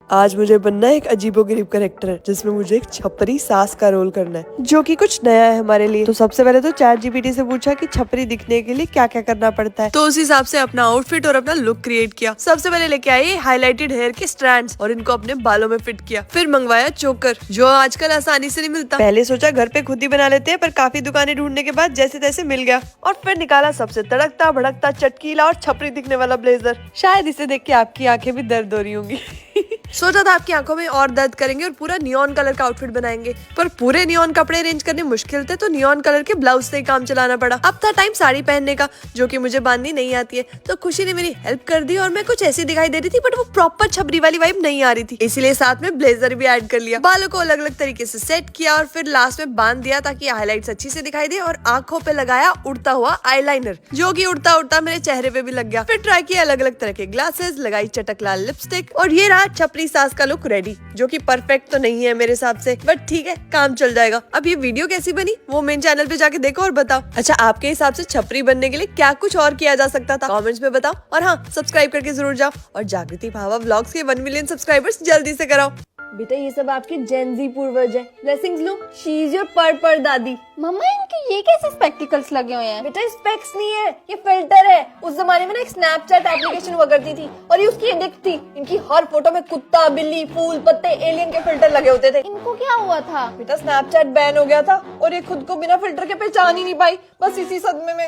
आज मुझे बनना है एक अजीबोगरीब कैरेक्टर जिसमें मुझे एक छपरी सास का रोल करना है, जो कि कुछ नया है हमारे लिए। तो सबसे पहले तो चैट जीपीटी से पूछा कि छपरी दिखने के लिए क्या क्या करना पड़ता है, तो उस हिसाब से अपना आउटफिट और अपना लुक क्रिएट किया। सबसे पहले लेके आए हाईलाइटेड हेयर के स्ट्रैंड्स और इनको अपने बालों में फिट किया। फिर मंगवाया चोकर, जो आजकल आसानी से नहीं मिलता। पहले सोचा घर पे खुद ही बना लेते हैं, पर काफी दुकानें ढूंढने के बाद जैसे तैसे मिल गया। और फिर निकाला सबसे तड़कता भड़कता चटकीला और छपरी दिखने वाला ब्लेजर। शायद इसे देख के आपकी आंखें भी दर्द हो रही होंगी। सोचा था आपकी आंखों में और दर्द करेंगे और पूरा नियॉन कलर का आउटफिट बनाएंगे, पर पूरे नियॉन कपड़े अरेंज करने मुश्किल थे, तो नियॉन कलर के ब्लाउज से ही काम चलाना पड़ा। अब था टाइम साड़ी पहनने का, जो कि मुझे बांधनी नहीं आती है, तो खुशी ने मेरी हेल्प कर दी और मैं कुछ ऐसी दिखाई दे रही थी, बट वो प्रॉपर छबरी वाली वाइब नहीं आ रही थी, इसीलिए साथ में ब्लेजर भी ऐड कर लिया। बालों को अलग अलग तरीके से सेट किया और फिर लास्ट में बांध दिया ताकि हाईलाइट्स अच्छी से दिखाई दे, और आंखों पे लगाया उड़ता हुआ आईलाइनर, जो कि उड़ता उड़ता मेरे चेहरे पे भी लग गया। फिर ट्राई किया अलग अलग तरह के ग्लासेस, लगाई चटक लाल लिपस्टिक, और ये रहा छपरी सास का लुक रेडी, जो कि परफेक्ट तो नहीं है मेरे हिसाब से, बट ठीक है, काम चल जाएगा। अब ये वीडियो कैसी बनी वो मेन चैनल पे जाके देखो और बताओ। अच्छा, आपके हिसाब से छपरी बनने के लिए क्या कुछ और किया जा सकता था, कमेंट्स में बताओ। और हाँ, सब्सक्राइब करके जरूर जाओ और जागृति भावा व्लॉग्स के 1 मिलियन सब्सक्राइबर्स जल्दी से कराओ। बेटा ये सब आपके जेनजी पूर्वज है। Blessings low, she is your पर दादी। मम्मा इनके ये कैसे स्पेक्टिकल्स लगे हुए हैं? बेटा स्पेक्स नहीं है, ये फिल्टर है। उस जमाने में ना एक स्नैपचैट एप्लीकेशन हुआ करती थी, और ये उसकी एडिक्ट थी। इनकी हर फोटो में कुत्ता, बिल्ली, फूल, पत्ते, एलियन के फिल्टर लगे होते थे। इनको क्या हुआ था? बेटा स्नैपचैट बैन हो गया था और ये खुद को बिना फिल्टर के पहचान ही नहीं पाई, बस इसी सदमे में।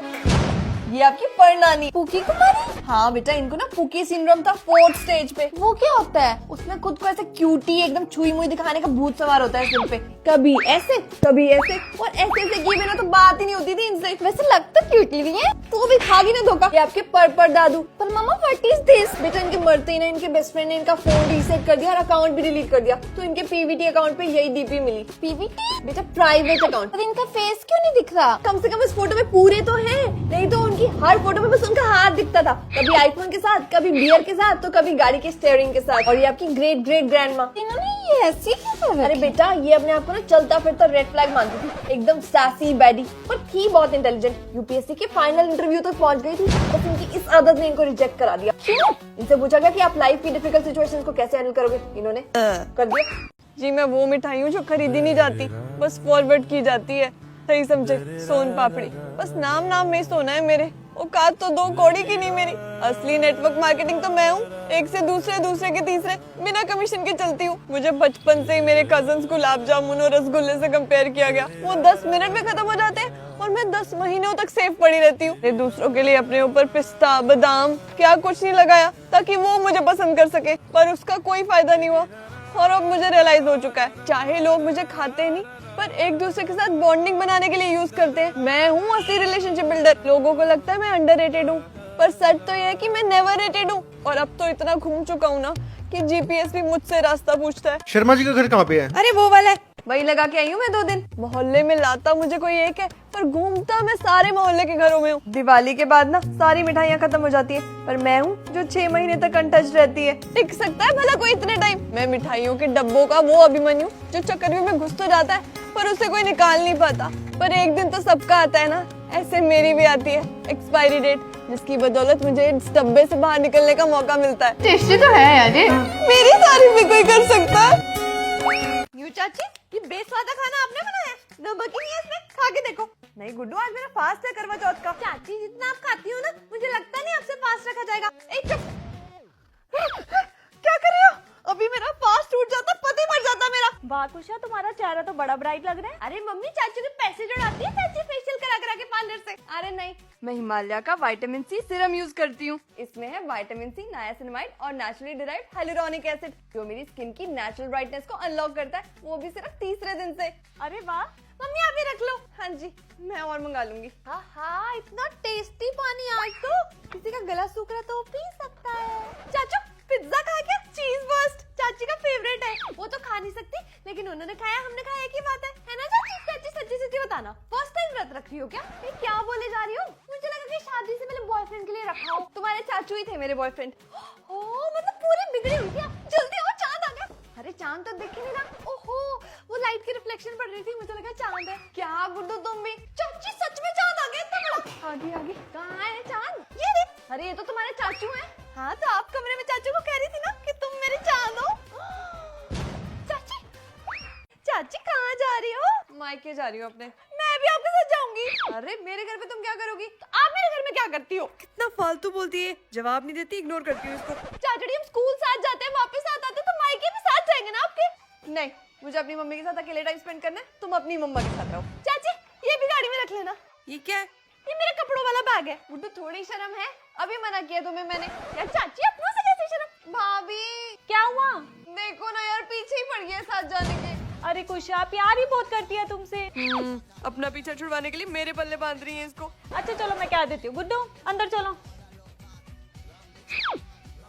ये आपकी परनानी पुकी कुमारी। हाँ बेटा, इनको ना पुकी सिंड्रोम था 4th स्टेज पे। वो क्या होता है? उसमें खुद को ऐसे क्यूटी एकदम छुई मुई दिखाने का भूत सवार होता है सिर पे, कभी ऐसे कभी ऐसे, और ऐसे ऐसे किए बिना तो बात ही नहीं होती थी इनसे। वैसे लगता क्यूटी भी है। तो भी खागी ना धोखा। ये आपके पर दादू। पर मम्मा व्हाट इज दिस? बेटा इनके मरते ही ना इनके बेस्ट फ्रेंड ने इनका फोन रीसेट कर दिया और अकाउंट भी डिलीट कर दिया, तो इनके पीवीटी अकाउंट पे यही डीपी मिली। पीवीटी? बेटा प्राइवेट अकाउंट। पर इनका फेस क्यों नहीं दिख रहा? कम से कम इस फोटो में पूरे तो हैं, नहीं तो उनकी हर फोटो में बस उनका हाथ दिखता था, कभी आईफोन के साथ, कभी बियर के साथ, तो कभी गाड़ी के स्टीयरिंग के साथ। और ये आपकी ग्रेट ग्रेट ग्रैंडमा। इन्होंने ये ऐसी क्यों कर रखी? अरे बेटा, ये अपने आप को ना चलता फिरता रेड फ्लैग मानती थी, एकदम सैसी बैडी, पर थी बहुत इंटेलिजेंट। यूपीएससी के फाइनल इंटरव्यू तक पहुंच गई थी, बस इनकी इस आदत ने इनको रिजेक्ट करा दिया। क्यों? इनसे पूछा गया कि आप लाइफ की डिफिकल्ट सिचुएशंस को कैसे हैंडल करोगे, इन्होंने कर दिया। जी मैं वो मिठाई हूँ जो खरीदी नहीं जाती, बस फॉरवर्ड की जाती है, सही समझे, सोन पापड़ी। बस नाम में सोना है मेरे, औकात तो 2 कौड़ी की नहीं मेरी। असली नेटवर्क मार्केटिंग तो मैं हूँ, एक से दूसरे, दूसरे के तीसरे, बिना कमीशन के चलती हूँ। मुझे बचपन से ही मेरे कजन्स गुलाब जामुन और रसगुल्ले से कंपेयर किया गया। वो 10 मिनट में खत्म हो जाते हैं और मैं 10 महीनों तक सेफ पड़ी रहती हूँ। दूसरों के लिए अपने ऊपर पिस्ता, बादाम, क्या कुछ नहीं लगाया ताकि वो मुझे पसंद कर सके, पर उसका कोई फायदा नहीं हुआ। और अब मुझे रियलाइज हो चुका है, चाहे लोग मुझे खाते नहीं, पर एक दूसरे के साथ बॉन्डिंग बनाने के लिए यूज करते हैं। मैं हूँ असली रिलेशनशिप बिल्डर। लोगों को लगता है मैं अंडररेटेड हूँ, पर सच तो ये है कि मैं नेवर रेटेड हूँ। और अब तो इतना घूम चुका हूँ ना कि जीपीएस भी मुझसे रास्ता पूछता है। शर्मा जी का घर कहाँ पे है? अरे वो वाला है, वही लगा के आई हूँ मैं 2 दिन। मोहल्ले में लाता मुझे कोई एक है, पर घूमता मैं सारे मोहल्ले के घरों में हूँ। दिवाली के बाद ना सारी मिठाइयाँ खत्म हो जाती है, पर मैं हूँ जो 6 महीने तक अनटच रहती है। टिक सकता है भला कोई इतने टाइम? मैं मिठाइयों के डब्बों का वो अभिमन्यु जो चक्करव्यूह में घुस तो जाता है, पर उसे कोई निकाल नहीं पाता। पर एक दिन तो सबका आता है ना, ऐसे मेरी भी आती है एक्सपायरी डेट, जिसकी बदौलत मुझे इस डब्बे से बाहर निकलने का मौका मिलता है। टेस्टी तो है यार ये। मेरी तारीफ भी कोई कर सकता है? यू चाची, ये बेस्वादा खाना आपने बनाया? नमक ही नहीं है इसमें, खा के देखो। नहीं गुड्डू, आज मेरा फास्ट है करवा चौथ का। चाची जितना आप खाती हो ना, मुझे लगता नहीं आपसे फास्ट रखा जाएगा। एक चुप। क्या कर रही हो? अभी मेरा फास्ट टूट जाता, पति मर जाता मेरा। वाह कुशा, तुम्हारा चेहरा तो बड़ा ब्राइट लग रहा है। अरे मम्मी, चाची ने पैसे जोड़ाती है चाची फेशियल करा करा के पार्लर से। अरे नहीं, मैं हिमालय का विटामिन सी सीरम यूज करती हूँ। इसमें है विटामिन सी, नायासिनामाइड और नेचुरली डिराइव्ड हाइलुरोनिक एसिड, जो मेरी स्किन की नेचुरल ब्राइटनेस को अनलॉक करता है, वो भी सिर्फ 3रे दिन से। अरे वाह मम्मी, आप ये रख लो। हाँ जी, मैं और मंगा लूंगी। हाँ, इतना टेस्टी पानी आज तो, किसी का गला सूख रहा तो पी सकता है। चाचू पिज्जा खाया क्या? चीज बर्स्ट चाची का फेवरेट है। वो तो खा नहीं सकती, लेकिन उन्होंने खाया, हमने खाया, एक ही बात है ना चाची? चाची सच्ची सच्ची बताना, फर्स्ट टाइम व्रत रख रही हो क्या? क्या बोले जा रही हो? मुझे लगा कि शादी से पहले बॉयफ्रेंड के लिए रखा हो। तुम्हारे चाचू ही थे मेरे बॉयफ्रेंड। ओ मतलब पूरी बिगड़ी हुई थी। जल्दी आओ, चांद आ गया। अरे चांद तो दिख ही नहीं रहा। ओहो, वो लाइट की रिफ्लेक्शन पड़ रही थी, मुझे लगा चांद है। क्या गुड्डू तुम भी? चाची सच में चांद आ गया इतना बड़ा? आगे कहाँ है चांद? ये रे। अरे ये तो तुम्हारे चाचू हैं। हाँ तो आप कमरे में चाचू को कह रही थी ना कि तुम मेरे चांद हो। जा रही हूँ अपने। मैं भी आपके साथ जाऊंगी। अरे मेरे घर पे तुम क्या करोगी? तो आप मेरे घर में क्या करती हो? कितना फालतू बोलती है, जवाब नहीं देती, इग्नोर करती हूँ इसको। चाचड़ी हम स्कूल साथ जाते हैं, वापस आते हैं, तो मायके भी साथ जाएंगे ना आपके? नहीं, मुझे अपनी मम्मी के साथ अकेले टाइम स्पेंड करना है। तुम अपनी मम्मा के साथ रहो। चाची ये भी गाड़ी में रख लेना। ये क्या है? ये मेरे कपड़ों वाला बैग है। गुड्डू थोड़ी शर्म है, अभी मना किया तुम्हें मैंने। यार चाची अपनों से कैसे शर्म? भाभी क्या हुआ? देखो ना यार, पीछे ही पड़ गया साथ जाने के। अरे कुशा प्यार ही बहुत करती है तुमसे। अपना पीछा छुड़वाने के लिए मेरे पल्ले बांध रही है इसको। अच्छा चलो मैं क्या देती हूँ, गुड्डू अंदर चलो।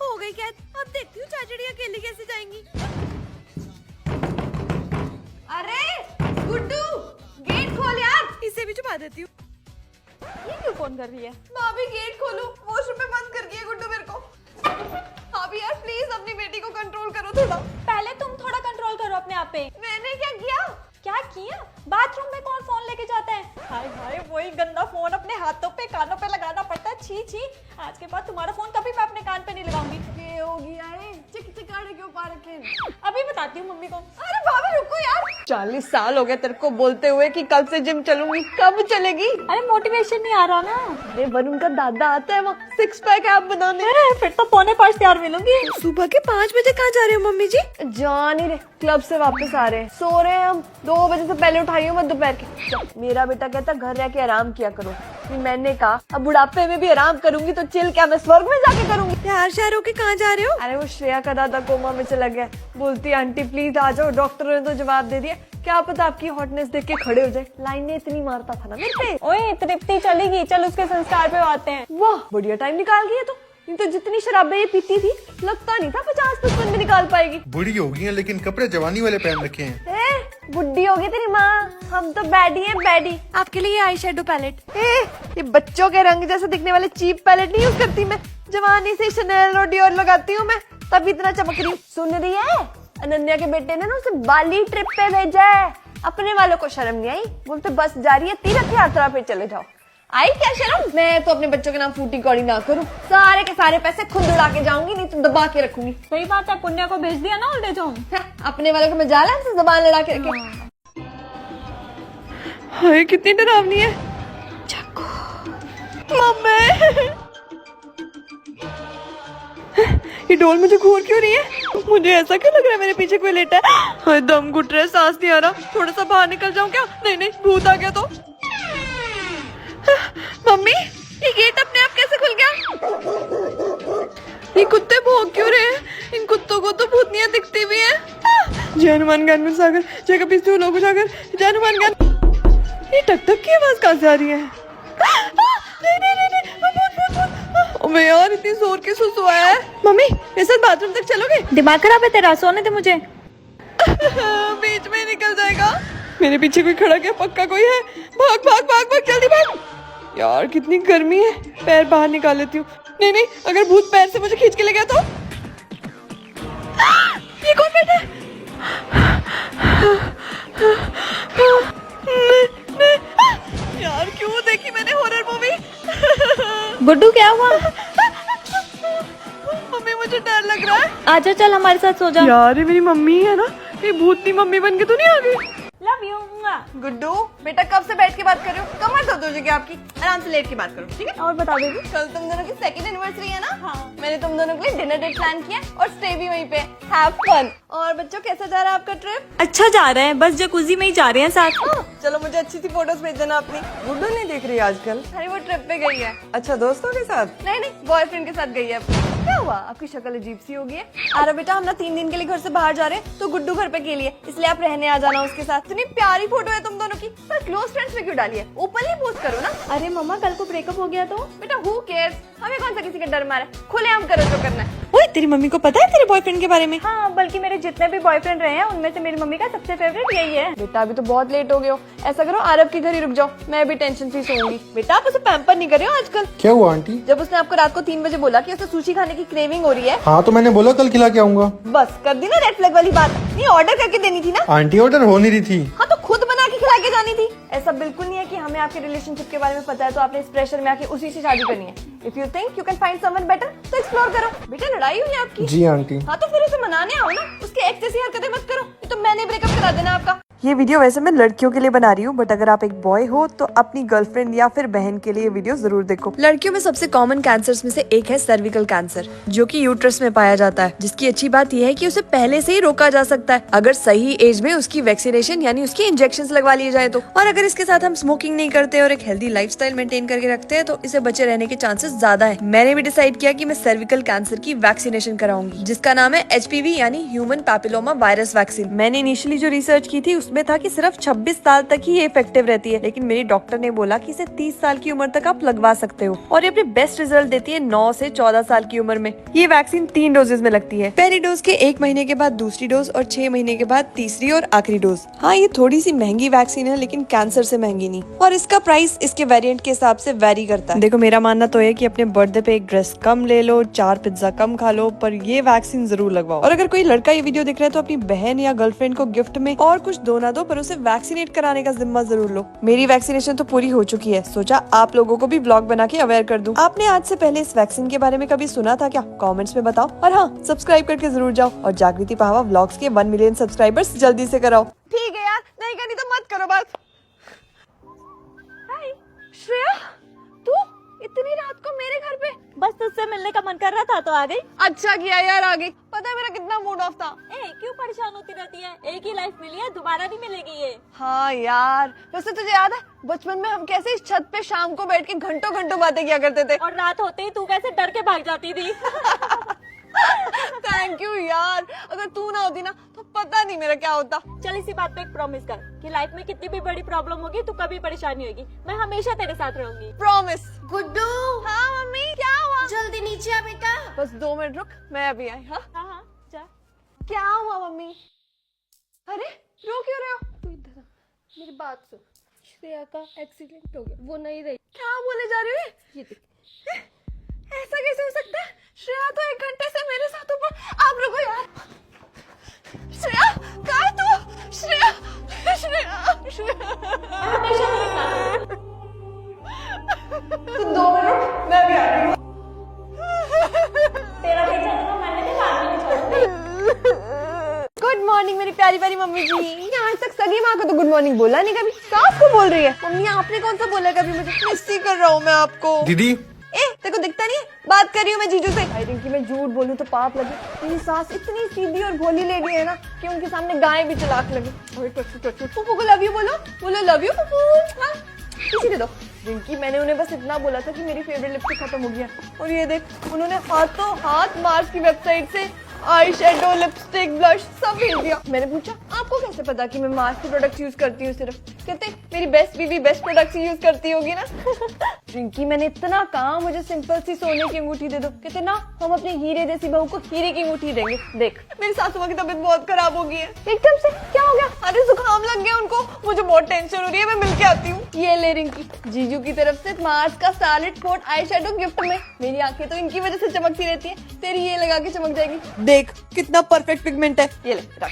हो गई क्या? अब देखती हूँ चाचड़ी अकेली कैसे जाएंगी। अरे गुड्डू गेट खोल यार। इसे भी छुपा देती हूँ। ये क्यों फोन कर रही है? भाभी गेट खोलो, वॉशरूम में बंद कर दिया गुड्डू मेरे को। भाभी यार प्लीज अपनी बेटी को कंट्रोल करो थोड़ा। पहले तुम थोड़ा कंट्रोल करो अपने आप पे। मैंने क्या किया? क्या किया? बाथरूम में कौन फोन लेके जाता है? हाय हाय वही गंदा फोन अपने हाथों पे कानों पे लगाना पड़ता है। छी छी, आज के बाद तुम्हारा फोन कभी मैं अपने कान पे नहीं लगाऊंगी। ये हो गया है, चिकचिकाड़े क्यों पा रखे हैं? अभी बताती हूँ मम्मी को। अरे भाभी रुको यार, 40 साल हो गए तेरे को बोलते हुए कि कल से जिम चलूंगी। कब चलेगी? अरे मोटिवेशन नहीं आ रहा ना। अरे वरुण का दादा आता है वहाँ 6 पैक ऐप बनाने। फिर तो 4:45 तैयार मिलूंगी। सुबह के 5 बजे कहाँ जा रहे हो मम्मी जी? जा नहीं रहे, क्लब से वापस आ रहे हैं। सो रहे हैं हम, 2 बजे से पहले उठाई हूँ मैं दोपहर के। मेरा बेटा कहता घर रह के आराम किया करो। मैंने कहा अब बुढ़ापे में भी आराम करूंगी तो चिल क्या मैं स्वर्ग में जाके करूंगी? तैयार शहर होके कहाँ जा रहे हो? अरे वो श्रेया का दादा कोमा में चला गया। बोलती आंटी प्लीज आ जाओ, डॉक्टरों ने तो जवाब दे दिया। क्या पता आपकी हॉटनेस देख के खड़े हो जाए। लाइन ने इतनी मारता था ना मेरे पे। ओए तृप्ति चलेगी, चल उसके संस्कार पे आते हैं। वाह बढ़िया टाइम निकाल गई है तो। ये तो जितनी शराबें ये पीती थी लगता नहीं था 50-55 में निकाल पाएगी। बुढ़ी हो गई है लेकिन कपड़े जवानी वाले पहन रखे हैं। बुढ़ी होगी तेरी माँ, हम तो बैडी हैं बैडी। आपके लिए आई शेडो पैलेट। ये बच्चों के रंग जैसे दिखने वाले चीप पैलेट नहीं यूज करती मैं। जवानी से शनेल और डियोर लगाती हूँ मैं, तभी इतना चमक रही। सुन रही है? अनन्या के बेटे ने ना उसे बाली ट्रिप पे भेजा है। अपने वालों को शर्म नहीं आई, बोलते बस जा रही है तीर्थ यात्रा पे चले जाओ। आई क्या शर्म? मैं तो अपने बच्चों के नाम फूटी कौड़ी ना करूं। सारे के सारे पैसे खुद उड़ा के जाऊंगी, नहीं तो दबा के रखूंगी। सही बात है, पुण्य को भेज दिया ना ओल्ड एज होम। अपने वालों को मैं जाला से जबान लड़ा के रखे। हाय कितनी डरावनी है। मम्मी ये डोल मुझे घूर क्यों रही है? मुझे ऐसा क्यों लग रहा है मेरे पीछे कोई लेटा है? हाय दम घुट रहा है, सांस नहीं आ रहा। थोड़ा सा बाहर निकल जाऊं क्या? नहीं नहीं भूत आ गया तो। मम्मी ये गेट अपने आप कैसे खुल गया? ये कुत्ते भौंक क्यों रहे हैं? इन कुत्तों को तो भूतनियां दिखती भी हैं। जय हनुमान ज्ञान में सागर, जय कपीस लोगो सागर, जय हनुमान ज्ञान। ये टक टक की आवाज कहाँ से आ रही है? नहीं नहीं नहीं नहीं, अबे यार इतनी जोर की सुसु आया है। मम्मी मेरे साथ बाथरूम तक चलोगे? दिमाग खराब है तेरा, सोने दे मुझे। बीच में निकल जाएगा। मेरे पीछे कोई खड़ा क्या? पक्का कोई है। भाग भाग भाग भाग जल्दी भाग। यार कितनी गर्मी है, पैर बाहर निकाल लेती हूँ। नहीं नहीं अगर भूत पैर से मुझे खींच के ले गया तो? ये कौन बैठा है? यार क्यों देखी मैंने हॉरर मूवी? गुड्डू क्या हुआ? मम्मी मुझे डर लग रहा है। आजा चल हमारे साथ सो जा। यार ये मेरी मम्मी है ना, ये भूतनी मम्मी बन के तो नहीं आ गई? Love you. गुड्डू बेटा कब से बैठ के बात कर रहे हो? कमर दर्द हो जाएगी आपकी, आराम से लेट के बात करो ठीक है? और बता बेबी। कल तुम दोनों की 2nd एनिवर्सरी है ना? हाँ। मैंने तुम दोनों के लिए डिनर डेट प्लान किया और स्टे भी वहीं पे। Have fun. और बच्चों कैसा जा रहा है आपका ट्रिप? अच्छा जा रहे हैं, बस जकूजी में ही जा रहे हैं साथ। चलो मुझे अच्छी सी फोटोज भेज देना अपनी। गुड्डू नहीं देख रही आजकल। अरे वो ट्रिप पे गई है। अच्छा दोस्तों के साथ? नहीं नहीं बॉयफ्रेंड के साथ गई है। क्या हुआ? आपकी शक्ल अजीब सी हो गई है। अरे बेटा हम ना 3 दिन के लिए घर से बाहर जा रहे हैं तो गुड्डू घर पे के लिए, इसलिए आप रहने आ जाना उसके साथ। इतनी प्यारी फोटो है तुम दोनों की, पर क्लोज फ्रेंड्स में क्यों डाली है? ओपनली पोस्ट करो ना। अरे मम्मा कल को ब्रेकअप हो गया तो? बेटा हु केयर्स, हमें कौन सा किसी का डर मारा है। खुलेआम करो जो करना है। ओए तेरी मम्मी को पता है तेरे बॉयफ्रेंड के बारे में? हाँ बल्कि मेरे जितने भी बॉयफ्रेंड रहे हैं उनमें से मेरी मम्मी का सबसे फेवरेट यही है। बेटा अभी तो बहुत लेट हो गए हो, ऐसा करो आरब के घर ही रुक जाओ, मैं भी टेंशन फ्री सोऊंगी। बेटा आप उसे पैम्पर नहीं कर रहे हो आजकल? क्या हुआ आंटी? जब उसने आपको रात को 3 बजे बोला कि उसे सुशी खाने की क्रेविंग हो रही है, हाँ तो मैंने बोला कल खिला के आऊंगा। बस कर दी ना रेड फ्लैग वाली बात। नहीं ऑर्डर करके देनी थी ना। आंटी ऑर्डर हो नहीं रही थी। हाँ तो खुद बना के खिला के जानी थी। ऐसा बिल्कुल नहीं है कि हमें आपके रिलेशनशिप के बारे में पता है तो आपने इस प्रेशर में आके उसी से शादी करनी है। If you think you can find someone better तो एक्सप्लोर करो। बेटा लड़ाई हुई है आपकी? जी आंटी। हाँ तो फिर उसे मनाने आओ ना, उसके एक्स जैसी हरकतें मत करो, ये तो मैंने ब्रेकअप करा देना आपका। ये वीडियो वैसे मैं लड़कियों के लिए बना रही हूँ, बट अगर आप एक बॉय हो तो अपनी गर्लफ्रेंड या फिर बहन के लिए ये वीडियो जरूर देखो। लड़कियों में सबसे कॉमन कैंसर्स में से एक है सर्विकल कैंसर, जो कि यूट्रस में पाया जाता है, जिसकी अच्छी बात यह है कि उसे पहले से ही रोका जा सकता है अगर सही एज में उसकी वैक्सीनेशन यानी उसकी इंजेक्शन लगवा लिए जाए तो। और अगर इसके साथ हम स्मोकिंग नहीं करते और एक हेल्दी लाइफस्टाइल मेंटेन करके रखते हैं तो इसे बचे रहने के चांसेस ज्यादा है। मैंने भी डिसाइड किया कि मैं सर्विकल कैंसर की वैक्सीनेशन कराऊंगी, जिसका नाम है HPV यानी ह्यूमन पैपिलोमा वायरस वैक्सीन। मैंने इनिशियली जो रिसर्च की थी उसमें था कि सिर्फ 26 साल तक ही ये इफेक्टिव रहती है, लेकिन मेरी डॉक्टर ने बोला कि इसे 30 साल की उम्र तक आप लगवा सकते हो और ये अपने बेस्ट रिजल्ट देती है 9 से 14 साल की उम्र में। ये वैक्सीन 3 डोजेज में लगती है, पहली डोज के 1 महीने के बाद दूसरी डोज और 6 महीने के बाद तीसरी और आखिरी डोज। हाँ, ये थोड़ी सी महंगी वैक्सीन है, लेकिन कैंसर से महंगी नहीं, और इसका प्राइस इसके वेरिएंट के हिसाब से वेरी करता है। देखो, मेरा मानना तो है कि अपने बर्थडे पे एक ड्रेस कम ले लो, 4 पिज्जा कम खा लो, पर ये वैक्सीन जरूर लगवाओ। और अगर कोई लड़का ये वीडियो देख रहा है तो अपनी बहन या गर्लफ्रेंड को गिफ्ट में और कुछ दो ना दो, पर उसे वैक्सीनेट कराने का जिम्मा जरूर लो। मेरी वैक्सीनेशन तो पूरी हो चुकी है, सोचा आप लोगों को भी व्लॉग बना के अवेयर कर दूं। आपने आज से पहले इस वैक्सीन के बारे में कभी सुना था क्या? कमेंट्स में बताओ, और हाँ, सब्सक्राइब करके जरूर जाओ और जागृति पाहवा व्लॉग्स के 1 मिलियन सब्सक्राइबर्स जल्दी से कराओ। ठीक है यार, नहीं करनी तो मत करो बस। हाय श्रेया, तू इतनी रात को मेरे घर पे? बस तुझसे मिलने का मन कर रहा था तो आ गई। अच्छा किया यार, आ गई। पता है मेरा कितना मूड ऑफ था। क्यों परेशान होती रहती है? एक ही लाइफ मिली है, दोबारा नहीं मिलेगी ये। हाँ यार, वैसे तुझे याद है बचपन में हम कैसे इस छत पे शाम को बैठ के घंटों घंटों बातें किया करते थे, और रात होते ही तू कैसे डर के भाग जाती थी। थैंक यू यार, अगर तू ना होती ना तो पता नहीं मेरा क्या होता। चल इसी बात पे एक प्रॉमिस कर कि लाइफ में कितनी भी बड़ी प्रॉब्लम होगी तू कभी परेशान नहीं होगी, मैं हमेशा तेरे साथ रहूंगी। प्रॉमिस। गुड्डू, हाँ मम्मी, क्या हुआ? जल्दी नीचे आ बेटा। बस 2 मिनट रुक, मैं अभी आई। हाँ हाँ हाँ जा। क्या हुआ मम्मी? अरे रो क्यों रहे हो? तू इधर आ, मेरी बात सुन। श्रेया का एक्सीडेंट हो गया, वो नहीं रही। क्या बोले जा रही हो? ये देख, ऐसा कैसे हो सकता है? श्रेया तो 1 घंटे से मेरे साथ ऊपर। आप रुको यार। श्रेया, कहाँ है तू? श्रेया, श्रेया, श्रेया। तू 2 मिनट, मैं भी आ रही हूँ। तेरा नहीं छोड़ूंगा, मैंने भी बाद में नहीं छोड़ूंगी। गुड मॉर्निंग मेरी प्यारी प्यारी मम्मी जी। आज तक सगी माँ को तो गुड मॉर्निंग बोला नहीं कभी। सास को बोल रही है। मम्मी आपने कौन सा बोला कभी मुझे? मिस ही कर रहा हूँ मैं आपको। दीदी, तेरे को दिखता नहीं है? बात कर रही हूँ मैं जीजू से। आई थिंक कि मैं झूठ बोलूँ तो पाप लगे। मेरी सास इतनी सीधी और भोली लेडी है ना कि उनके सामने गाय भी चलाक लगे। फूफू को लव यू बोलो, बोलो लव यू फूफू। हाँ, किसी दे दो। रिंकी, मैंने उन्हें बस इतना बोला था कि मेरी फेवरेट लिपस्टिक खत्म हो गया, और ये देख उन्होंने हाथों हाथ मार्स की वेबसाइट से आई शेडो, लिपस्टिक, ब्लश सब भेज दिया। मैंने पूछा आपको कैसे पता कि मैं मार्स के प्रोडक्ट यूज करती हूँ? सिर्फ कहते मेरी बेस्ट बीवी बेस्ट प्रोडक्ट्स यूज करती होगी ना। रिंकी, मैंने इतना कहा मुझे सिंपल सी सोने की अंगूठी दे दो, कहते ना हम अपनी हीरे जैसी बहू को हीरे की अंगूठी देंगे। देख मेरी सासू माँ की तबीयत बहुत खराब हो गई है एकदम से। क्या हो गया? अरे जुकाम लग गया उनको, मुझे बहुत टेंशन हो रही है, मैं मिल के आती हूँ। ये ले रिंकी, जीजू की तरफ से मार्स का solid coat eye shadow gift में। मेरी आंखें तो इनकी वजह से चमकती रहती है, तेरी ये लगा के चमक जाएगी। देख कितना परफेक्ट पिगमेंट है। ये ले रख।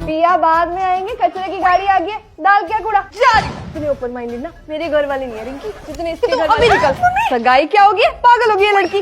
पिया बाद में आएंगे, कचरे की गाड़ी आ गई है, डाल क्या कूड़ा। इतने ओपन माइंडेड ना मेरे घर वाले नहीं है रिंकी, जितने इसके घर वाले। अभी निकल। सगाई क्या होगी? पागल होगी ये लड़की।